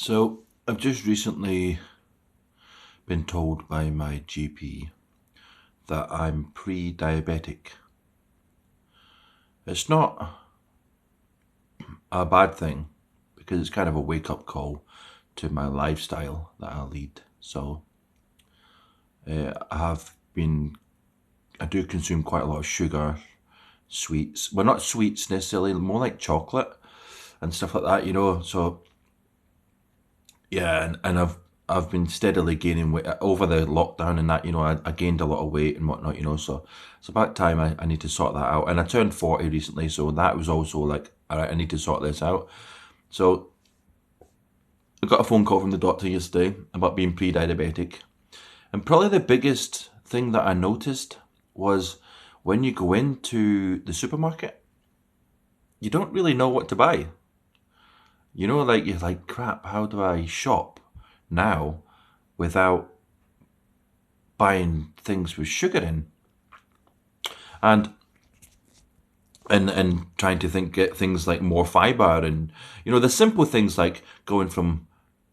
So, I've just recently been told by my GP that I'm pre diabetic. It's not a bad thing because it's kind of a wake up call to my lifestyle that I lead. So, I have been, I do consume quite a lot of sugar, sweets. Well, not sweets necessarily, more like chocolate and stuff like that, So, yeah, and I've been steadily gaining weight over the lockdown and that. I gained a lot of weight and whatnot. So it's about time I need to sort that out. And I turned 40 recently, so that was also like, all right, I need to sort this out. So I got a phone call from the doctor yesterday about being pre-diabetic, and probably the biggest thing that I noticed was when you go into the supermarket, you don't really know what to buy. Like you're like, crap, how do I shop now without buying things with sugar in, and and trying to get things like more fiber, and the simple things like going from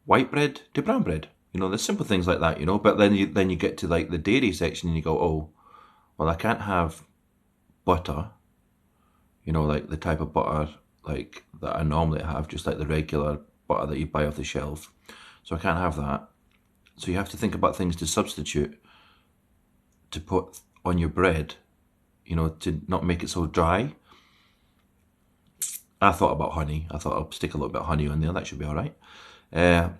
white bread to brown bread, the simple things like that. But then you get to like the dairy section and you go, oh, well, I can't have butter, like the type of butter like that I normally have, just like the regular butter that you buy off the shelf. So I can't have that. So you have to think about things to substitute, to put on your bread, to not make it so dry. I thought about honey. I thought I'll stick a little bit of honey on there. That should be all right. Uh,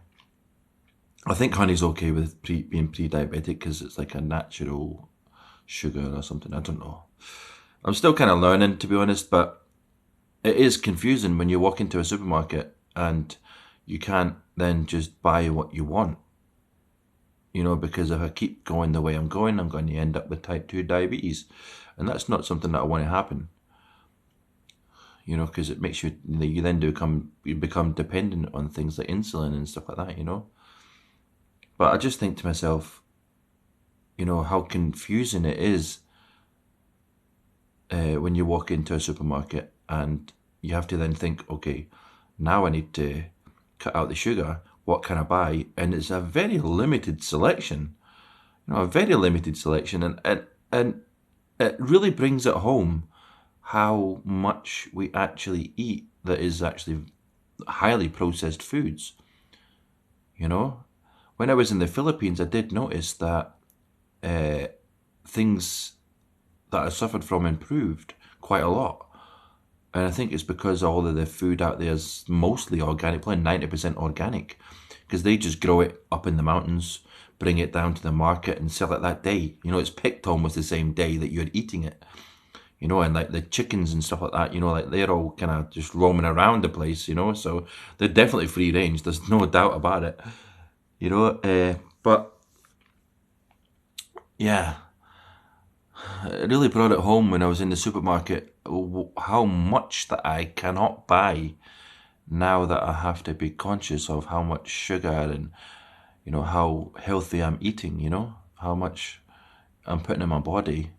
I think honey's okay with being pre-diabetic because it's like a natural sugar or something. I don't know. I'm still kind of learning, to be honest, but it is confusing when you walk into a supermarket and you can't then just buy what you want. Because if I keep going the way I'm going to end up with type 2 diabetes. And that's not something that I want to happen. Because it makes you then become dependent on things like insulin and stuff like that. But I just think to myself, how confusing it is when you walk into a supermarket and you have to then think, okay, now I need to cut out the sugar. What can I buy? And it's a very limited selection, a very limited selection, and it really brings it home how much we actually eat that is actually highly processed foods. When I was in the Philippines, I did notice that things that I suffered from improved quite a lot. And I think it's because all of the food out there is mostly organic, probably 90% organic, because they just grow it up in the mountains, bring it down to the market and sell it that day. It's picked almost the same day that you're eating it. And like the chickens and stuff like that, like they're all kind of just roaming around the place, so they're definitely free range. There's no doubt about it, but yeah, it really brought it home when I was in the supermarket how much that I cannot buy now that I have to be conscious of how much sugar and, how healthy I'm eating, how much I'm putting in my body.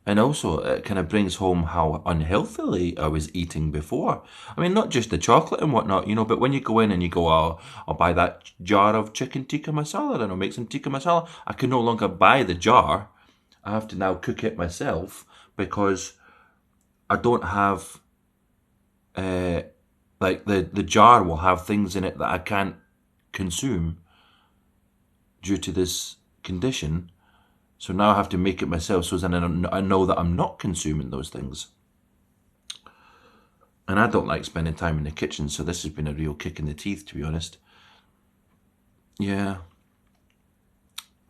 And also, it kind of brings home how unhealthily I was eating before. I mean, not just the chocolate and whatnot, but when you go in and you go, oh, I'll buy that jar of chicken tikka masala and I'll make some tikka masala. I can no longer buy the jar. I have to now cook it myself because I don't have, like, the jar will have things in it that I can't consume due to this condition. So now I have to make it myself so then I know that I'm not consuming those things. And I don't like spending time in the kitchen, so this has been a real kick in the teeth, to be honest. Yeah.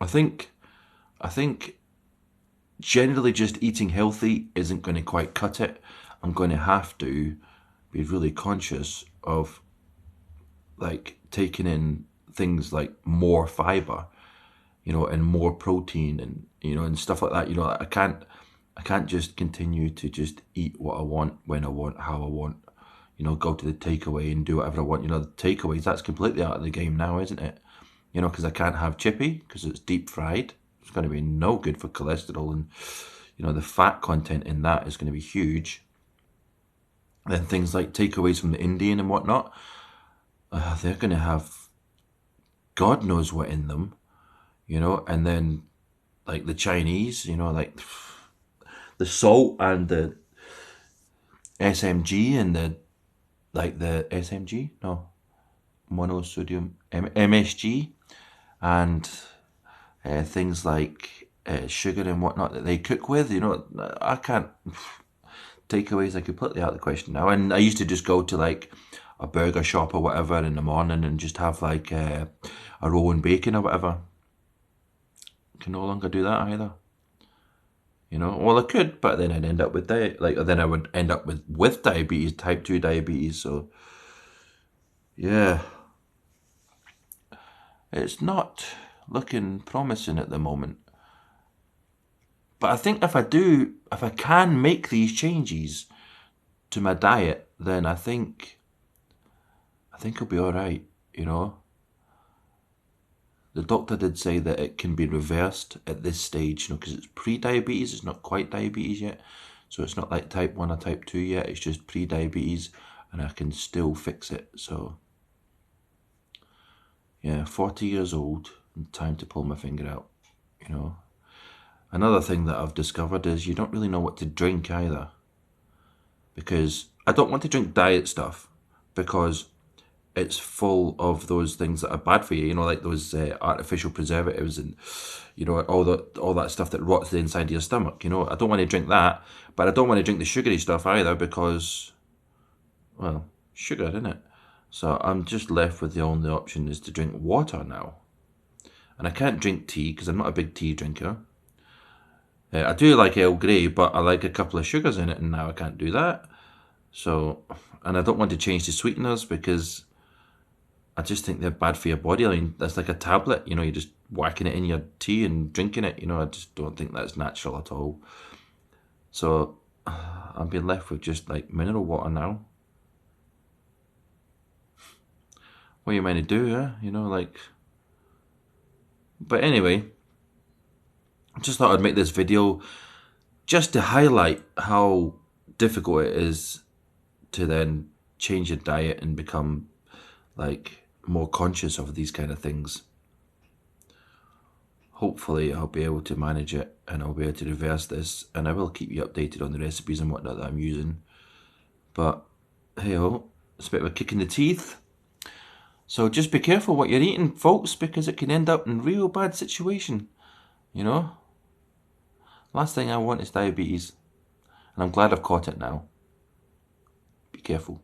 I think generally just eating healthy isn't going to quite cut it. I'm going to have to be really conscious of like taking in things like more fiber, and more protein and and stuff like that. I can't just continue to just eat what I want, when I want, how I want. Go to the takeaway and do whatever I want. The takeaways, that's completely out of the game now, isn't it? Because I can't have chippy because it's deep fried. It's going to be no good for cholesterol, and the fat content in that is going to be huge. Then things like takeaways from the Indian and whatnot. they're going to have God knows what in them, and then like the Chinese, like the salt and the SMG and the SMG, no, monosodium MSG, and things like sugar and whatnot that they cook with. I can't. Takeaways are completely out of the question now. And I used to just go to like a burger shop or whatever in the morning and just have like a roll and bacon or whatever. Can no longer do that either. Well, I could, but then I'd end up with then I would end up with diabetes, type 2 diabetes. So yeah, it's not looking promising at the moment. But I think if I can make these changes to my diet, then I think I'll be all right. The doctor did say that it can be reversed at this stage, because it's pre-diabetes. It's not quite diabetes yet, so it's not like type 1 or type 2 yet. It's just pre-diabetes, and I can still fix it. So yeah, 40 years old, and time to pull my finger out. Another thing that I've discovered is you don't really know what to drink either, because I don't want to drink diet stuff because it's full of those things that are bad for you, like those artificial preservatives and all that stuff that rots the inside of your stomach. I don't want to drink that, but I don't want to drink the sugary stuff either because, well, sugar, isn't it? So I'm just left with the only option is to drink water now, and I can't drink tea because I'm not a big tea drinker. I do like Earl Grey, but I like a couple of sugars in it, and now I can't do that. So, and I don't want to change the sweeteners because I just think they're bad for your body. I mean, that's like a tablet, you're just whacking it in your tea and drinking it. I just don't think that's natural at all. So I'm being left with just like mineral water now. What are you meant to do, yeah? But anyway, I just thought I'd make this video just to highlight how difficult it is to then change your diet and become like more conscious of these kind of things. Hopefully I'll be able to manage it and I'll be able to reverse this, and I will keep you updated on the recipes and whatnot that I'm using. But hey ho, it's a bit of a kick in the teeth. So just be careful what you're eating, folks, because it can end up in a real bad situation. Last thing I want is diabetes, and I'm glad I've caught it now. Be careful.